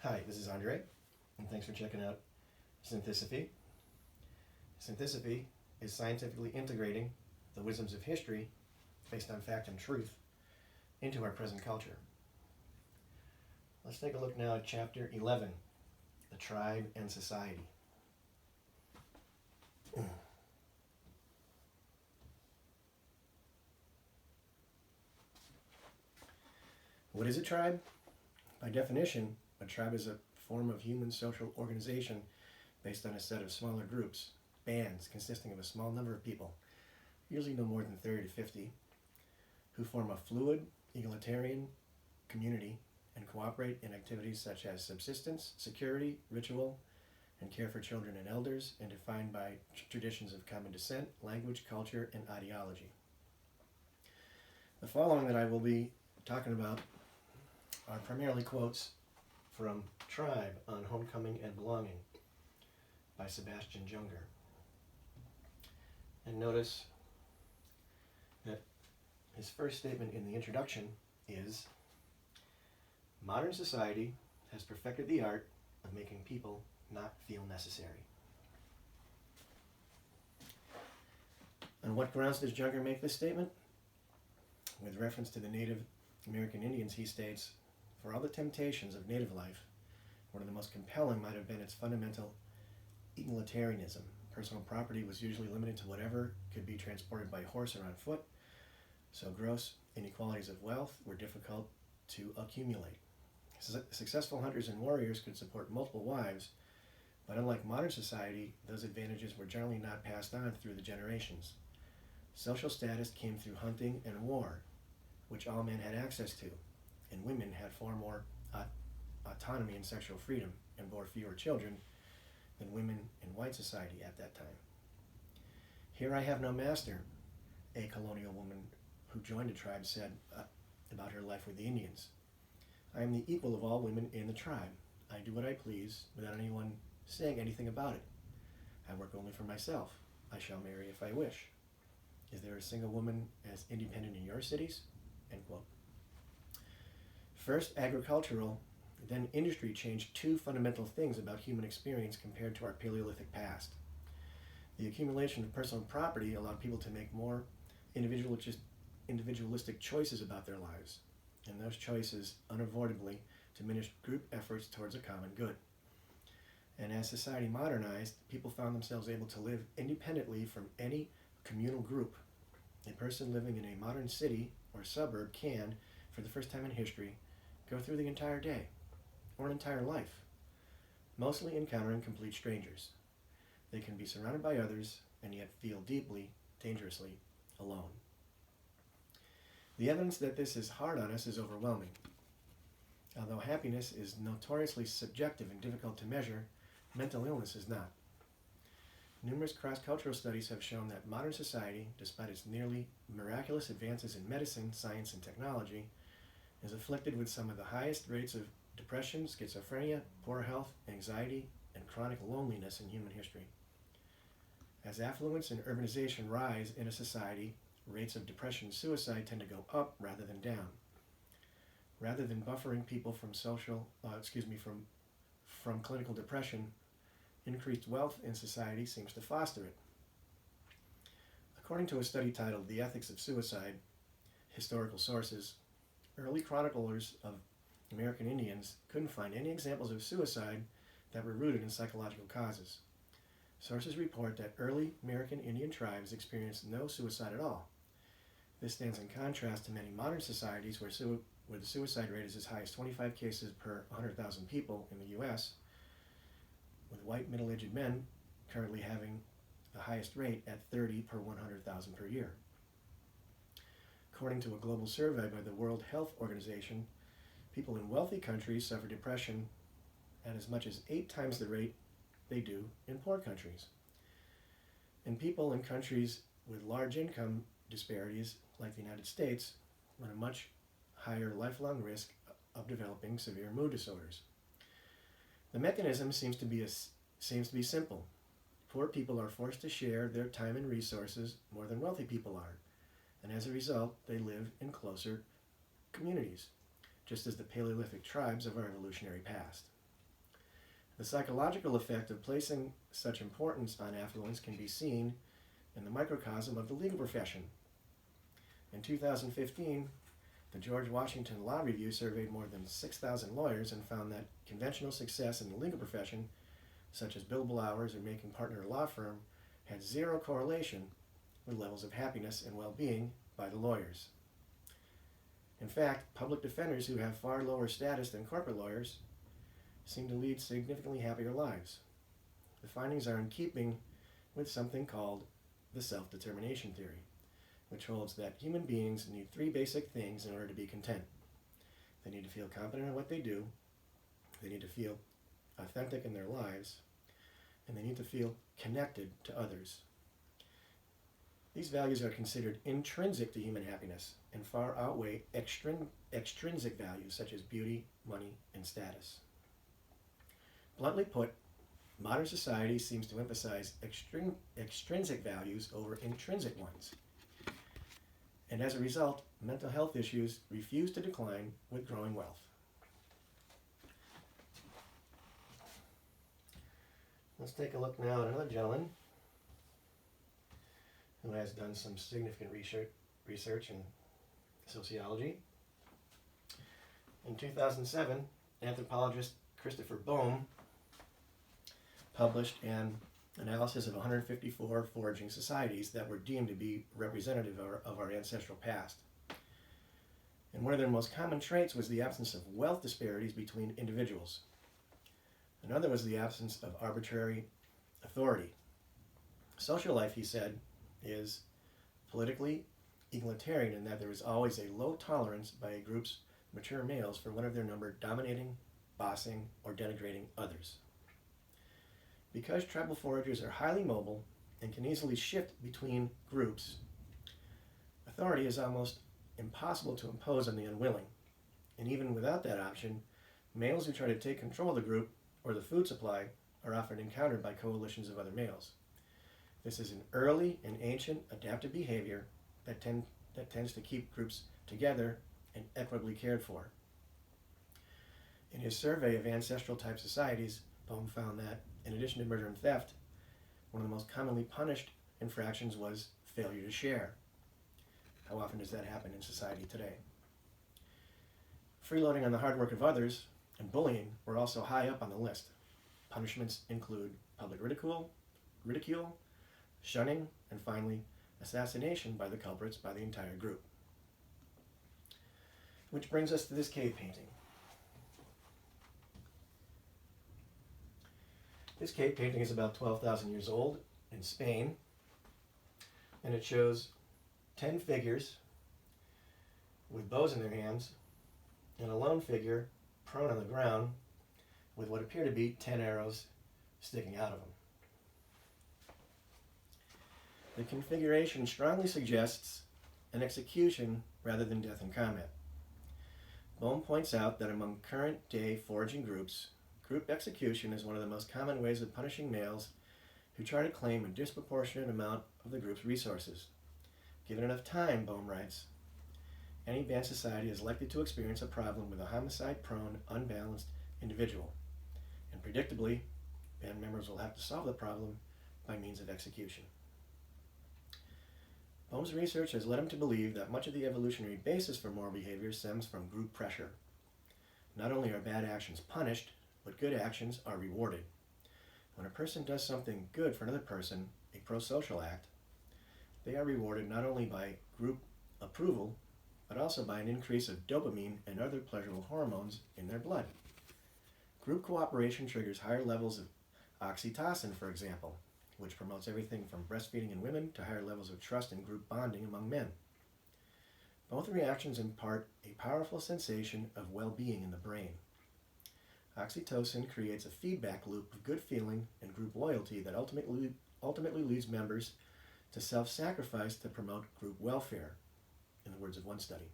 Hi, this is Andre, and thanks for checking out Synthisophy. Synthisophy is scientifically integrating the wisdoms of history, based on fact and truth, into our present culture. Let's take a look now at Chapter 11, The Tribe and Society. What is a tribe? By definition, a tribe is a form of human social organization based on a set of smaller groups, bands consisting of a small number of people, usually no more than 30 to 50, who form a fluid, egalitarian community and cooperate in activities such as subsistence, security, ritual, and care for children and elders, and defined by traditions of common descent, language, culture, and ideology. The following that I will be talking about are primarily quotes from Tribe on Homecoming and Belonging by Sebastian Junger. And notice that his first statement in the introduction is, "Modern society has perfected the art of making people not feel necessary." On what grounds does Junger make this statement? With reference to the Native American Indians, he states, "For all the temptations of native life, one of the most compelling might have been its fundamental egalitarianism. Personal property was usually limited to whatever could be transported by horse or on foot, so gross inequalities of wealth were difficult to accumulate. Successful hunters and warriors could support multiple wives, but unlike modern society, those advantages were generally not passed on through the generations. Social status came through hunting and war, which all men had access to, and women had far more autonomy and sexual freedom and bore fewer children than women in white society at that time. Here I have no master," a colonial woman who joined the tribe said about her life with the Indians. "I am the equal of all women in the tribe. I do what I please without anyone saying anything about it. I work only for myself. I shall marry if I wish. Is there a single woman as independent in your cities?" End quote. First, agricultural, then industry changed two fundamental things about human experience compared to our Paleolithic past. The accumulation of personal property allowed people to make more individualistic choices about their lives, and those choices unavoidably diminished group efforts towards a common good. And as society modernized, people found themselves able to live independently from any communal group. A person living in a modern city or suburb can, for the first time in history, go through the entire day, or an entire life, mostly encountering complete strangers. They can be surrounded by others and yet feel deeply, dangerously alone. The evidence that this is hard on us is overwhelming. Although happiness is notoriously subjective and difficult to measure, mental illness is not. Numerous cross-cultural studies have shown that modern society, despite its nearly miraculous advances in medicine, science, and technology, is afflicted with some of the highest rates of depression, schizophrenia, poor health, anxiety, and chronic loneliness in human history. As affluence and urbanization rise in a society, rates of depression and suicide tend to go up rather than down. Rather than buffering people from from clinical depression, increased wealth in society seems to foster it. According to a study titled "The Ethics of Suicide: Historical Sources," early chroniclers of American Indians couldn't find any examples of suicide that were rooted in psychological causes. Sources report that early American Indian tribes experienced no suicide at all. This stands in contrast to many modern societies where the suicide rate is as high as 25 cases per 100,000 people in the U.S., with white middle-aged men currently having the highest rate at 30 per 100,000 per year. According to a global survey by the World Health Organization, people in wealthy countries suffer depression at as much as 8 times the rate they do in poor countries. And people in countries with large income disparities, like the United States, run a much higher lifelong risk of developing severe mood disorders. The mechanism seems to be simple. Poor people are forced to share their time and resources more than wealthy people are, and as a result, they live in closer communities, just as the Paleolithic tribes of our evolutionary past. The psychological effect of placing such importance on affluence can be seen in the microcosm of the legal profession. In 2015, the George Washington Law Review surveyed more than 6,000 lawyers and found that conventional success in the legal profession, such as billable hours or making partner a law firm, had zero correlation with levels of happiness and well-being by the lawyers. In fact, public defenders who have far lower status than corporate lawyers seem to lead significantly happier lives. The findings are in keeping with something called the self-determination theory, which holds that human beings need three basic things in order to be content. They need to feel competent in what they do, they need to feel authentic in their lives, and they need to feel connected to others. These values are considered intrinsic to human happiness and far outweigh extrinsic values such as beauty, money, and status. Bluntly put, modern society seems to emphasize extrinsic values over intrinsic ones. And as a result, mental health issues refuse to decline with growing wealth. Let's take a look now at another gentleman who has done some significant research in sociology. In 2007, anthropologist Christopher Bohm published an analysis of 154 foraging societies that were deemed to be representative of our ancestral past. And one of their most common traits was the absence of wealth disparities between individuals. Another was the absence of arbitrary authority. Social life, he said, is politically egalitarian in that there is always a low tolerance by a group's mature males for one of their number dominating, bossing, or denigrating others. Because tribal foragers are highly mobile and can easily shift between groups, authority is almost impossible to impose on the unwilling. And even without that option, males who try to take control of the group or the food supply are often encountered by coalitions of other males. This is an early and ancient adaptive behavior that tends to keep groups together and equitably cared for. In his survey of ancestral type societies, Bohm found that, in addition to murder and theft, one of the most commonly punished infractions was failure to share. How often does that happen in society today? Freeloading on the hard work of others and bullying were also high up on the list. Punishments include public ridicule, shunning, and finally, assassination by the culprits by the entire group. Which brings us to this cave painting. This cave painting is about 12,000 years old in Spain, and it shows 10 figures with bows in their hands and a lone figure prone on the ground with what appear to be 10 arrows sticking out of them. The configuration strongly suggests an execution rather than death in combat. Bohm points out that among current-day foraging groups, group execution is one of the most common ways of punishing males who try to claim a disproportionate amount of the group's resources. Given enough time, Bohm writes, any band society is likely to experience a problem with a homicide-prone, unbalanced individual. And predictably, band members will have to solve the problem by means of execution. Bohm's research has led him to believe that much of the evolutionary basis for moral behavior stems from group pressure. Not only are bad actions punished, but good actions are rewarded. When a person does something good for another person, a pro-social act, they are rewarded not only by group approval, but also by an increase of dopamine and other pleasurable hormones in their blood. Group cooperation triggers higher levels of oxytocin, for example, which promotes everything from breastfeeding in women to higher levels of trust and group bonding among men. Both reactions impart a powerful sensation of well-being in the brain. Oxytocin creates a feedback loop of good feeling and group loyalty that ultimately leads members to self-sacrifice to promote group welfare, in the words of one study.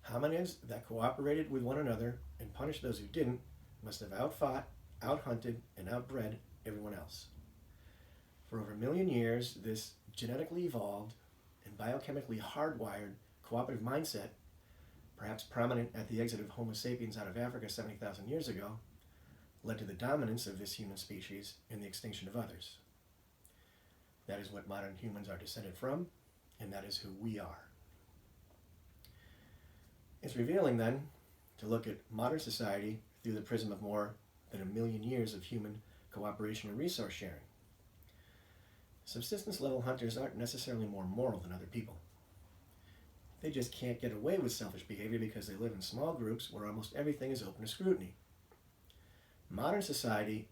Hominids that cooperated with one another and punished those who didn't must have outfought, outhunted, and outbred everyone else. For over 1 million years, this genetically evolved and biochemically hardwired cooperative mindset, perhaps prominent at the exit of Homo sapiens out of Africa 70,000 years ago, led to the dominance of this human species and the extinction of others. That is what modern humans are descended from, and that is who we are. It's revealing, then, to look at modern society through the prism of more than 1 million years of human cooperation and resource sharing. Subsistence-level hunters aren't necessarily more moral than other people. They just can't get away with selfish behavior because they live in small groups where almost everything is open to scrutiny. Modern society,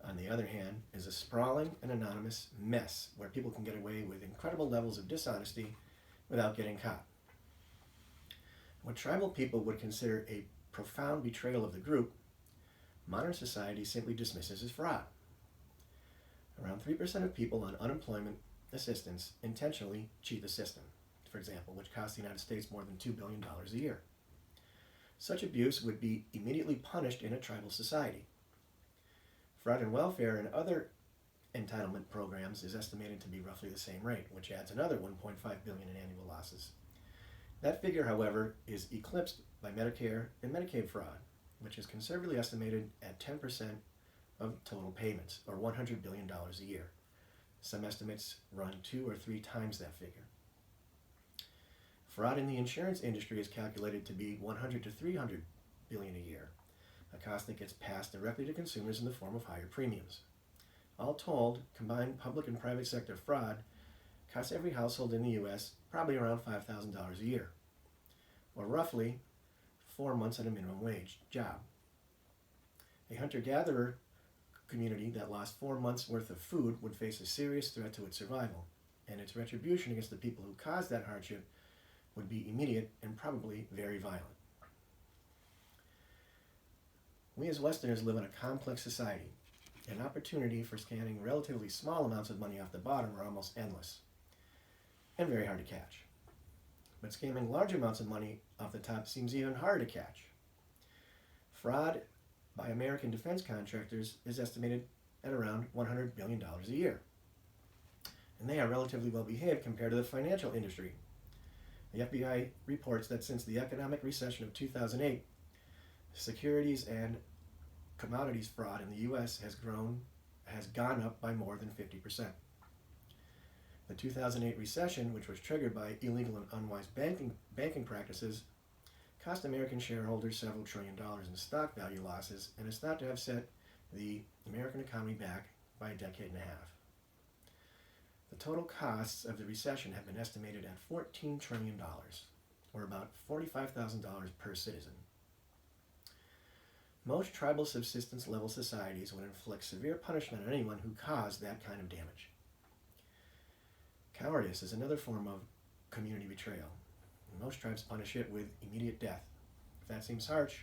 on the other hand, is a sprawling and anonymous mess where people can get away with incredible levels of dishonesty without getting caught. What tribal people would consider a profound betrayal of the group, modern society simply dismisses as fraud. Around 3% of people on unemployment assistance intentionally cheat the system, for example, which costs the United States more than $2 billion a year. Such abuse would be immediately punished in a tribal society. Fraud in welfare and other entitlement programs is estimated to be roughly the same rate, which adds another $1.5 billion in annual losses. That figure, however, is eclipsed by Medicare and Medicaid fraud, which is conservatively estimated at 10% of total payments, or $100 billion a year. Some estimates run 2 or 3 times that figure. Fraud in the insurance industry is calculated to be $100 to $300 billion a year, a cost that gets passed directly to consumers in the form of higher premiums. All told, combined public and private sector fraud costs every household in the U.S. probably around $5,000 a year, or roughly 4 months at a minimum wage job. A hunter-gatherer community that lost 4 months' worth of food would face a serious threat to its survival, and its retribution against the people who caused that hardship would be immediate and probably very violent. We as Westerners live in a complex society, and opportunity for scanning relatively small amounts of money off the bottom are almost endless, and very hard to catch. But scamming large amounts of money off the top seems even harder to catch. Fraud by American defense contractors is estimated at around $100 billion a year. And they are relatively well behaved compared to the financial industry. The FBI reports that since the economic recession of 2008, securities and commodities fraud in the U.S. has gone up by more than 50%. The 2008 recession, which was triggered by illegal and unwise banking practices, cost American shareholders several $1 trillion in stock value losses and is thought to have set the American economy back by a decade and a half. The total costs of the recession have been estimated at $14 trillion, or about $45,000 per citizen. Most tribal subsistence level societies would inflict severe punishment on anyone who caused that kind of damage. Cowardice is another form of community betrayal. Most tribes punish it with immediate death. If that seems harsh,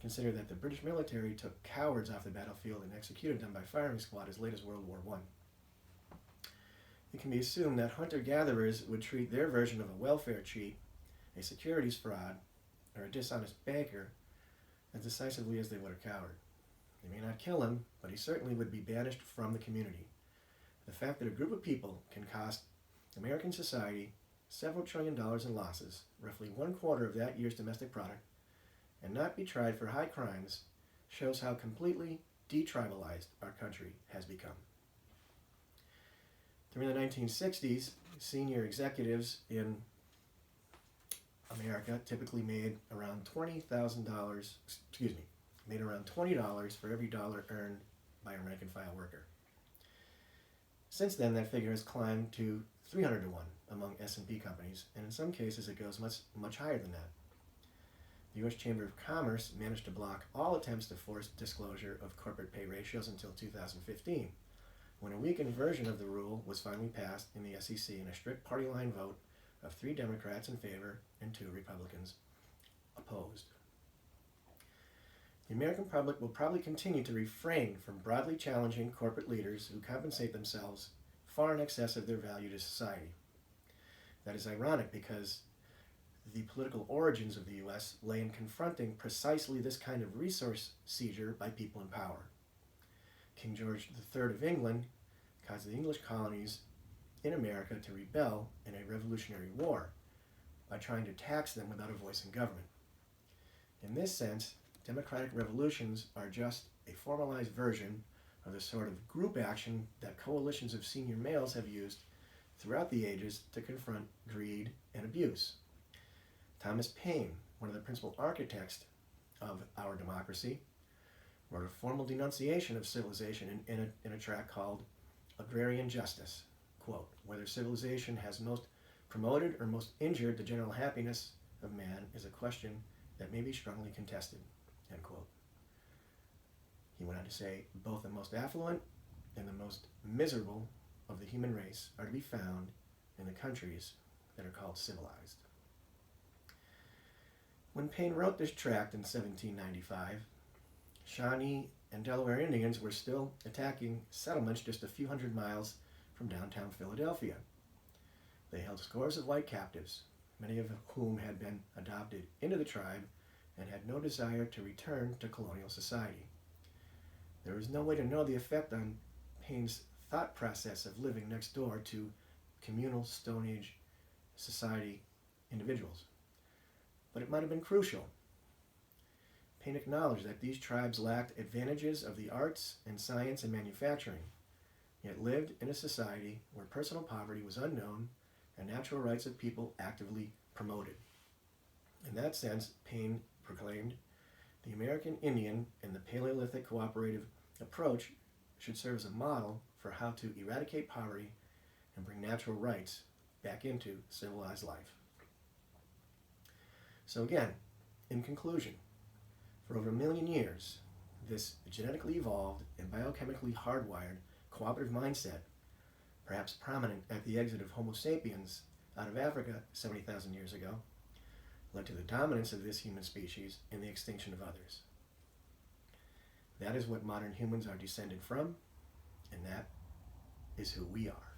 consider that the British military took cowards off the battlefield and executed them by firing squad as late as World War I. It can be assumed that hunter-gatherers would treat their version of a welfare cheat, a securities fraud, or a dishonest banker as decisively as they would a coward. They may not kill him, but he certainly would be banished from the community. The fact that a group of people can cost American society several $1 trillion in losses, roughly 1/4 of that year's domestic product, and not be tried for high crimes shows how completely detribalized our country has become. During the 1960s, senior executives in America typically made around $20 for every dollar earned by a rank and file worker. Since then, that figure has climbed to 300 to 1 among S&P companies, and in some cases it goes much higher than that. The U.S. Chamber of Commerce managed to block all attempts to force disclosure of corporate pay ratios until 2015, when a weakened version of the rule was finally passed in the SEC in a strict party line vote of 3 Democrats in favor and 2 Republicans opposed. The American public will probably continue to refrain from broadly challenging corporate leaders who compensate themselves far in excess of their value to society. That is ironic because the political origins of the U.S. lay in confronting precisely this kind of resource seizure by people in power. King George III of England caused the English colonies in America to rebel in a revolutionary war by trying to tax them without a voice in government. In this sense, democratic revolutions are just a formalized version of the sort of group action that coalitions of senior males have used throughout the ages to confront greed and abuse. Thomas Paine, one of the principal architects of our democracy, wrote a formal denunciation of civilization in a tract called Agrarian Justice. Quote, "Whether civilization has most promoted or most injured the general happiness of man is a question that may be strongly contested." End quote. He went on to say, "Both the most affluent and the most miserable of the human race are to be found in the countries that are called civilized." When Paine wrote this tract in 1795, Shawnee and Delaware Indians were still attacking settlements just a few hundred miles from downtown Philadelphia. They held scores of white captives, many of whom had been adopted into the tribe and had no desire to return to colonial society. There is no way to know the effect on Paine's thought process of living next door to communal Stone Age society individuals, but it might have been crucial. Paine acknowledged that these tribes lacked advantages of the arts and science and manufacturing, yet lived in a society where personal poverty was unknown and natural rights of people actively promoted. In that sense, Paine proclaimed, the American Indian and the Paleolithic cooperative approach should serve as a model for how to eradicate poverty and bring natural rights back into civilized life. So again, in conclusion, for over 1,000,000 years, this genetically evolved and biochemically hardwired cooperative mindset, perhaps prominent at the exit of Homo sapiens out of Africa 70,000 years ago, led to the dominance of this human species and the extinction of others. That is what modern humans are descended from, and that is who we are.